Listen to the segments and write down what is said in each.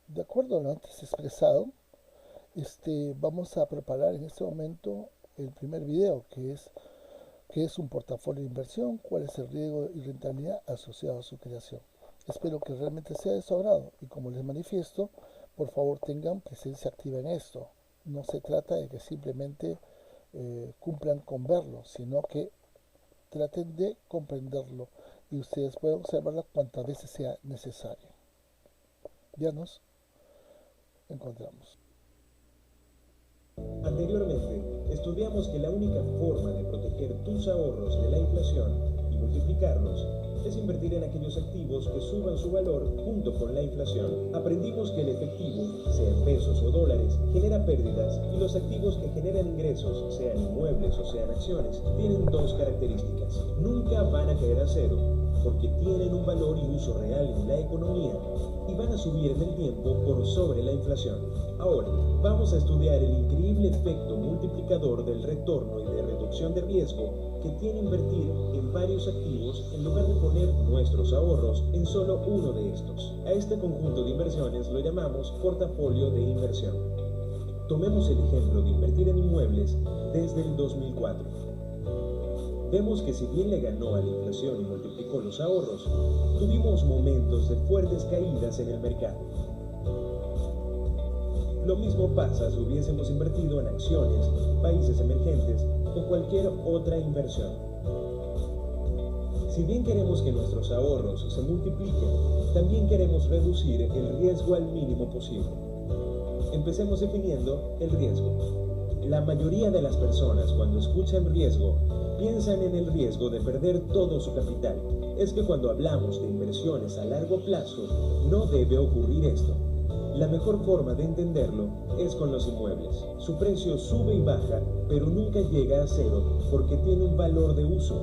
De acuerdo a lo antes expresado, vamos a preparar en este momento el primer video, que es qué es un portafolio de inversión, cuál es el riesgo y rentabilidad asociado a su creación. Espero que realmente sea de su agrado y como les manifiesto, por favor tengan presencia activa en esto. No se trata de que simplemente cumplan con verlo, sino que traten de comprenderlo y ustedes pueden observarlo cuantas veces sea necesario. Ya nos encontramos. Anteriormente, estudiamos que la única forma de proteger tus ahorros de la inflación y multiplicarlos es invertir en aquellos activos que suban su valor junto con la inflación. Aprendimos que el efectivo, sea en pesos o dólares, genera pérdidas y los activos que generan ingresos, sean inmuebles o sean acciones, tienen dos características. Nunca van a caer a cero, porque tienen un valor y uso real en la economía y van a subir en el tiempo por sobre la inflación. Ahora, vamos a estudiar el increíble efecto multiplicador del retorno y de reducción de riesgo que tiene invertir en varios activos en lugar de poner nuestros ahorros en solo uno de estos. A este conjunto de inversiones lo llamamos portafolio de inversión. Tomemos el ejemplo de invertir en inmuebles desde el 2004. Vemos que si bien le ganó a la inflación y multiplicó los ahorros, tuvimos momentos de fuertes caídas en el mercado. Lo mismo pasa si hubiésemos invertido en acciones, países emergentes o cualquier otra inversión. Si bien queremos que nuestros ahorros se multipliquen, también queremos reducir el riesgo al mínimo posible. Empecemos definiendo el riesgo. La mayoría de las personas cuando escuchan riesgo piensan en el riesgo de perder todo su capital. Es que cuando hablamos de inversiones a largo plazo, no debe ocurrir esto. La mejor forma de entenderlo es con los inmuebles. Su precio sube y baja, pero nunca llega a cero porque tiene un valor de uso.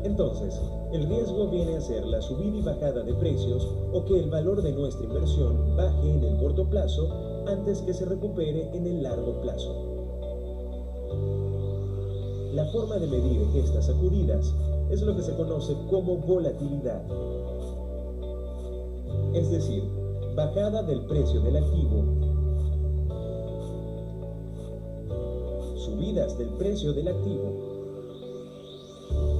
Entonces, el riesgo viene a ser la subida y bajada de precios o que el valor de nuestra inversión baje en el corto plazo antes que se recupere en el largo plazo. La forma de medir estas sacudidas es lo que se conoce como volatilidad. Es decir, bajada del precio del activo, subidas del precio del activo,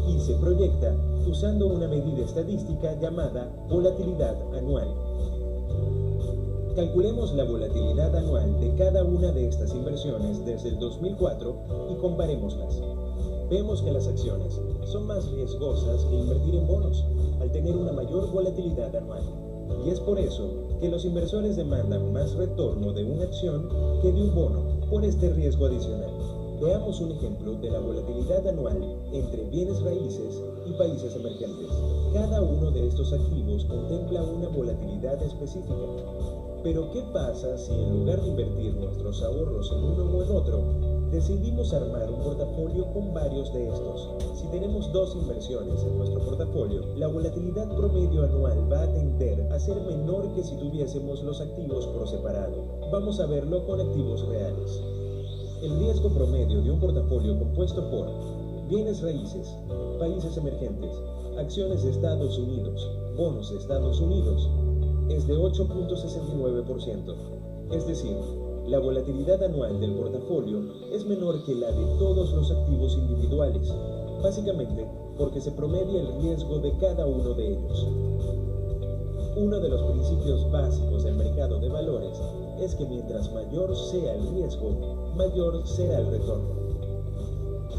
y se proyecta usando una medida estadística llamada volatilidad anual. Calculemos la volatilidad anual de cada una de estas inversiones desde el 2004 y comparémoslas. Vemos que las acciones son más riesgosas que invertir en bonos, al tener una mayor volatilidad anual. Y es por eso que los inversores demandan más retorno de una acción que de un bono, por este riesgo adicional. Veamos un ejemplo de la volatilidad anual entre bienes raíces y países emergentes. Cada uno de estos activos contempla una volatilidad específica. Pero ¿qué pasa si en lugar de invertir nuestros ahorros en uno o en otro, decidimos armar un portafolio con varios de estos? Si tenemos dos inversiones en nuestro portafolio, la volatilidad promedio anual va a tender a ser menor que si tuviésemos los activos por separado. Vamos a verlo con activos reales. El riesgo promedio de un portafolio compuesto por bienes raíces, países emergentes, acciones de Estados Unidos, bonos de Estados Unidos, es de 8.69%. Es decir, la volatilidad anual del portafolio es menor que la de todos los activos individuales, básicamente porque se promedia el riesgo de cada uno de ellos. Uno de los principios básicos del mercado de valores es que mientras mayor sea el riesgo, mayor será el retorno.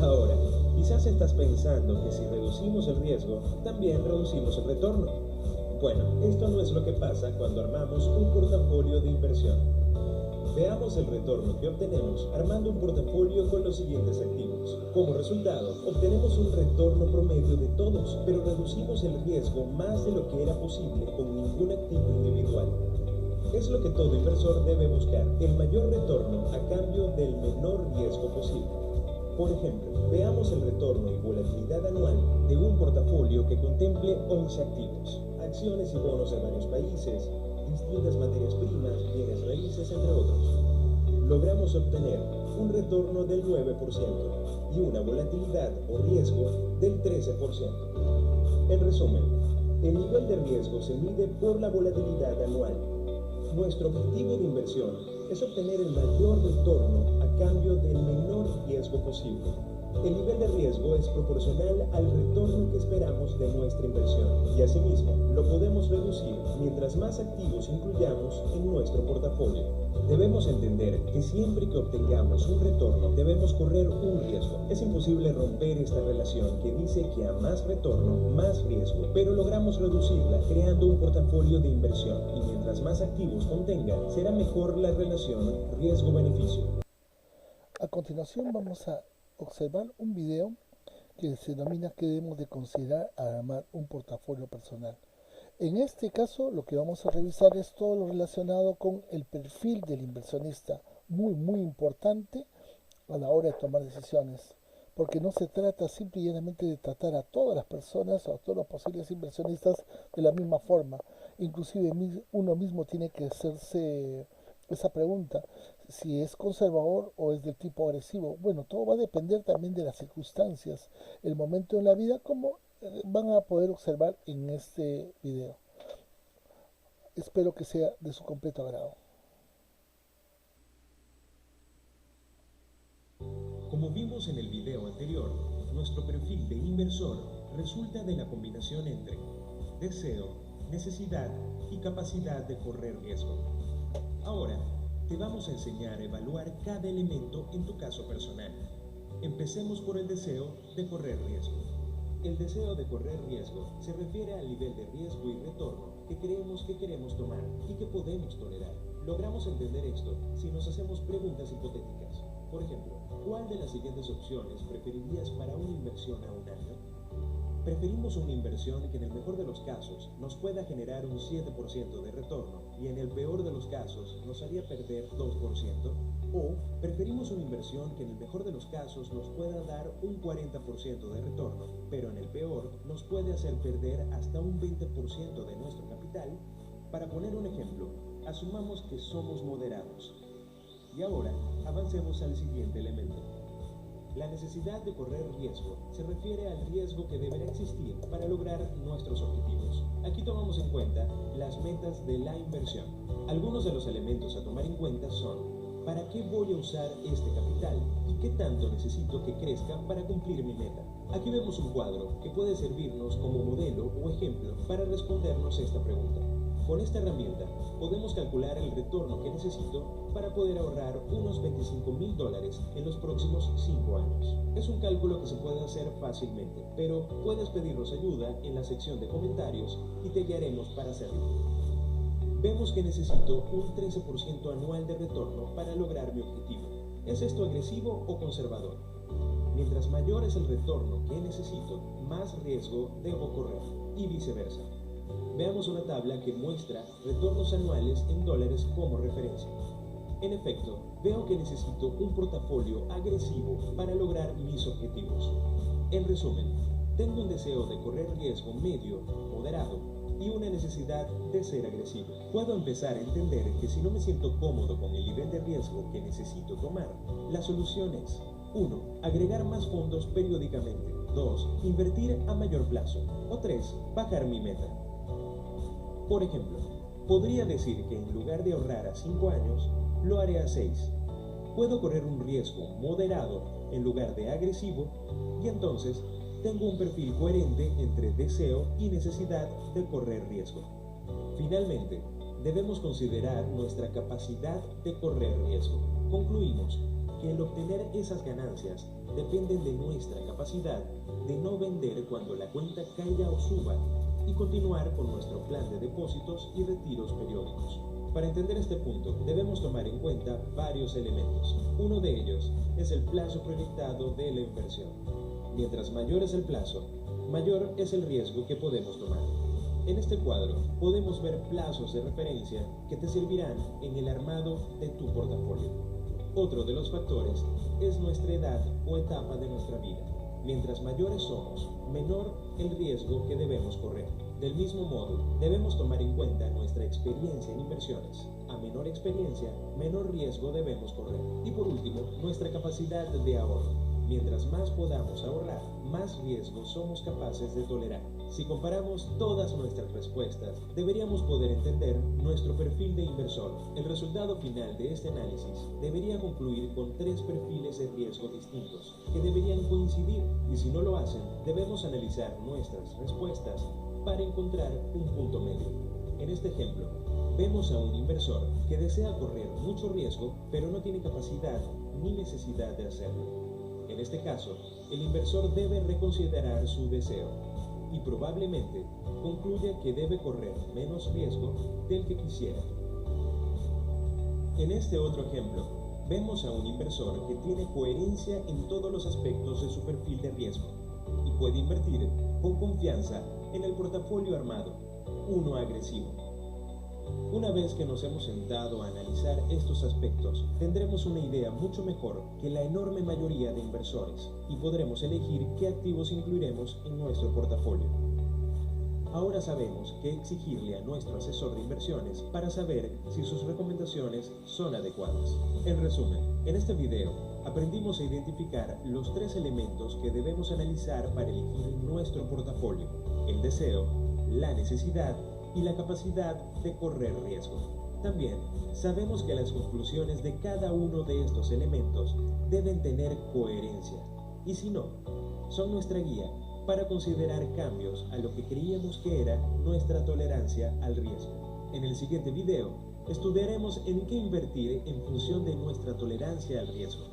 Ahora, quizás estás pensando que si reducimos el riesgo, también reducimos el retorno. Bueno, esto no es lo que pasa cuando armamos un portafolio de inversión. Veamos el retorno que obtenemos armando un portafolio con los siguientes activos. Como resultado, obtenemos un retorno promedio de todos, pero reducimos el riesgo más de lo que era posible con ningún activo individual. Es lo que todo inversor debe buscar, el mayor retorno a cambio del menor riesgo posible. Por ejemplo, veamos el retorno y volatilidad anual de un portafolio que contemple 11 activos, acciones y bonos de varios países, distintas materias primas, bienes raíces, entre otros. Logramos obtener un retorno del 9% y una volatilidad o riesgo del 13%. En resumen, el nivel de riesgo se mide por la volatilidad anual. Nuestro objetivo de inversión es obtener el mayor retorno a cambio del menor riesgo posible. El nivel de riesgo es proporcional al retorno que esperamos de nuestra inversión y asimismo lo podemos reducir mientras más activos incluyamos en nuestro portafolio. Debemos entender que siempre que obtengamos un retorno debemos correr un riesgo. Es imposible romper esta relación que dice que a más retorno, más riesgo, pero logramos reducirla creando un portafolio de inversión y mientras más activos contenga, será mejor la relación riesgo-beneficio. A continuación vamos a observar un video que se denomina qué debemos de considerar al armar un portafolio personal. En este caso lo que vamos a revisar es todo lo relacionado con el perfil del inversionista, muy importante a la hora de tomar decisiones, porque no se trata simplemente de tratar a todas las personas o a todos los posibles inversionistas de la misma forma. Inclusive uno mismo tiene que hacerse esa pregunta, si es conservador o es del tipo agresivo. Bueno, todo va a depender también de las circunstancias, el momento en la vida, como van a poder observar en este video. Espero que sea de su completo agrado. Como vimos en el video anterior, nuestro perfil de inversor resulta de la combinación entre deseo, necesidad y capacidad de correr riesgo. Ahora, te vamos a enseñar a evaluar cada elemento en tu caso personal. Empecemos por el deseo de correr riesgo. El deseo de correr riesgo se refiere al nivel de riesgo y retorno que creemos que queremos tomar y que podemos tolerar. Logramos entender esto si nos hacemos preguntas hipotéticas. Por ejemplo, ¿cuál de las siguientes opciones preferirías para una inversión a un año? Preferimos una inversión que en el mejor de los casos nos pueda generar un 7% de retorno y en el peor de los casos nos haría perder 2%, o preferimos una inversión que en el mejor de los casos nos pueda dar un 40% de retorno, pero en el peor nos puede hacer perder hasta un 20% de nuestro capital. Para poner un ejemplo, asumamos que somos moderados. Y ahora avancemos al siguiente elemento. La necesidad de correr riesgo se refiere al riesgo que deberá existir para lograr nuestros objetivos. Aquí tomamos en cuenta las metas de la inversión. Algunos de los elementos a tomar en cuenta son: ¿para qué voy a usar este capital? ¿Y qué tanto necesito que crezca para cumplir mi meta? Aquí vemos un cuadro que puede servirnos como modelo o ejemplo para respondernos esta pregunta. Con esta herramienta podemos calcular el retorno que necesito para poder ahorrar unos $25,000 en los próximos 5 años. Es un cálculo que se puede hacer fácilmente, pero puedes pedirnos ayuda en la sección de comentarios y te guiaremos para hacerlo. Vemos que necesito un 13% anual de retorno para lograr mi objetivo. ¿Es esto agresivo o conservador? Mientras mayor es el retorno que necesito, más riesgo debo correr, y viceversa. Veamos una tabla que muestra retornos anuales en dólares como referencia. En efecto, veo que necesito un portafolio agresivo para lograr mis objetivos. En resumen, tengo un deseo de correr riesgo medio, moderado, y una necesidad de ser agresivo. Puedo empezar a entender que si no me siento cómodo con el nivel de riesgo que necesito tomar, la solución es: 1. Agregar más fondos periódicamente. 2. Invertir a mayor plazo. O 3. Bajar mi meta. Por ejemplo, podría decir que en lugar de ahorrar a 5 años, lo haré a 6. Puedo correr un riesgo moderado en lugar de agresivo y entonces tengo un perfil coherente entre deseo y necesidad de correr riesgo. Finalmente, debemos considerar nuestra capacidad de correr riesgo. Concluimos que el obtener esas ganancias depende de nuestra capacidad de no vender cuando la cuenta caiga o suba y continuar con nuestro plan de depósitos y retiros periódicos. Para entender este punto, debemos tomar en cuenta varios elementos. Uno de ellos es el plazo proyectado de la inversión. Mientras mayor es el plazo, mayor es el riesgo que podemos tomar. En este cuadro podemos ver plazos de referencia que te servirán en el armado de tu portafolio. Otro de los factores es nuestra edad o etapa de nuestra vida. Mientras mayores somos, menor el riesgo que debemos correr. Del mismo modo, debemos tomar en cuenta nuestra experiencia en inversiones. A menor experiencia, menor riesgo debemos correr. Y por último, nuestra capacidad de ahorro. Mientras más podamos ahorrar, más riesgos somos capaces de tolerar. Si comparamos todas nuestras respuestas, deberíamos poder entender nuestro perfil de inversor. El resultado final de este análisis debería concluir con 3 perfiles de riesgo distintos, que deberían coincidir, y si no lo hacen, debemos analizar nuestras respuestas para encontrar un punto medio. En este ejemplo, vemos a un inversor que desea correr mucho riesgo, pero no tiene capacidad ni necesidad de hacerlo. En este caso, el inversor debe reconsiderar su deseo y probablemente concluya que debe correr menos riesgo del que quisiera. En este otro ejemplo, vemos a un inversor que tiene coherencia en todos los aspectos de su perfil de riesgo y puede invertir con confianza en el portafolio armado, uno agresivo. Una vez que nos hemos sentado a analizar estos aspectos, tendremos una idea mucho mejor que la enorme mayoría de inversores y podremos elegir qué activos incluiremos en nuestro portafolio. Ahora sabemos qué exigirle a nuestro asesor de inversiones para saber si sus recomendaciones son adecuadas. En resumen, en este video aprendimos a identificar los 3 elementos que debemos analizar para elegir nuestro portafolio: el deseo, la necesidad y la capacidad de correr riesgo. También sabemos que las conclusiones de cada uno de estos elementos deben tener coherencia, y si no, son nuestra guía para considerar cambios a lo que creíamos que era nuestra tolerancia al riesgo. En el siguiente video estudiaremos en qué invertir en función de nuestra tolerancia al riesgo.